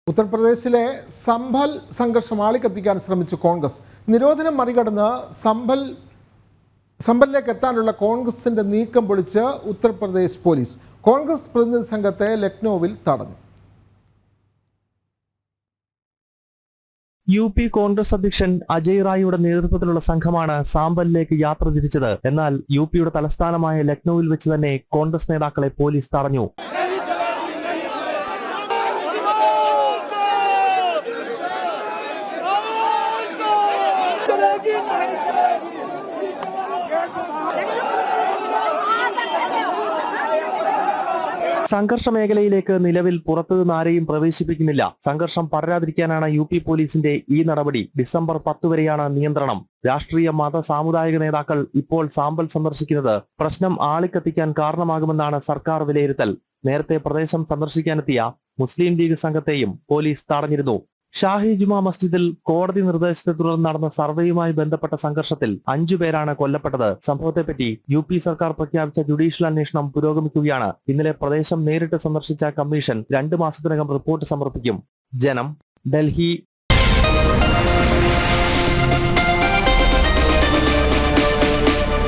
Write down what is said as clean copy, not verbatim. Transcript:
ഉത്തർപ്രദേശിലെ സംഭൽ സംഘർഷം ആളിക്കത്തിക്കാൻ ശ്രമിച്ചു കോൺഗ്രസ്. നിരോധനം മറികടന്ന് സംഭലിലേക്ക് എത്താനുള്ള കോൺഗ്രസിന്റെ നീക്കം പൊളിച്ച് ഉത്തർപ്രദേശ് പോലീസ്. കോൺഗ്രസ് പ്രതിനിധി സംഘത്തെ ലക്നൌവിൽ തടഞ്ഞു. യു പി കോൺഗ്രസ് അധ്യക്ഷൻ അജയ് റായിയുടെ നേതൃത്വത്തിലുള്ള സംഘമാണ് സാമ്പലിലേക്ക് യാത്ര തിരിച്ചത്. എന്നാൽ യു പിയുടെ തലസ്ഥാനമായ ലക്നൌവിൽ വെച്ച് തന്നെ കോൺഗ്രസ് നേതാക്കളെ പോലീസ് തടഞ്ഞു. സംഘർഷ മേഖലയിലേക്ക് നിലവിൽ പുറത്തുനിന്ന് ആരെയും പ്രവേശിപ്പിക്കുന്നില്ല. സംഘർഷം പടരാതിരിക്കാനാണ് യു പി പോലീസിന്റെ ഈ നടപടി. ഡിസംബർ 10 വരെയാണ് നിയന്ത്രണം. രാഷ്ട്രീയ മത സാമുദായിക നേതാക്കൾ ഇപ്പോൾ സാമ്പൽ സന്ദർശിക്കുന്നത് പ്രശ്നം ആളിക്കത്തിക്കാൻ കാരണമാകുമെന്നാണ് സർക്കാർ വിലയിരുത്തൽ. നേരത്തെ പ്രദേശം സന്ദർശിക്കാനെത്തിയ മുസ്ലിം ലീഗ് സംഘത്തെയും പോലീസ് തടഞ്ഞിരുന്നു. ഷാഹി ജുമാ മസ്ജിദിൽ കോടതി നിർദ്ദേശത്തെ തുടർന്ന് നടന്ന സർവേയുമായി ബന്ധപ്പെട്ട സംഘർഷത്തിൽ 5 പേരാണ് കൊല്ലപ്പെട്ടത്. സംഭവത്തെപ്പറ്റി യു പി സർക്കാർ പ്രഖ്യാപിച്ച ജുഡീഷ്യൽ അന്വേഷണം പുരോഗമിക്കുകയാണ്. ഇന്നലെ പ്രദേശം നേരിട്ട് സന്ദർശിച്ച കമ്മീഷൻ 2 മാസത്തിനകം റിപ്പോർട്ട് സമർപ്പിക്കും. ജനം, ഡൽഹി.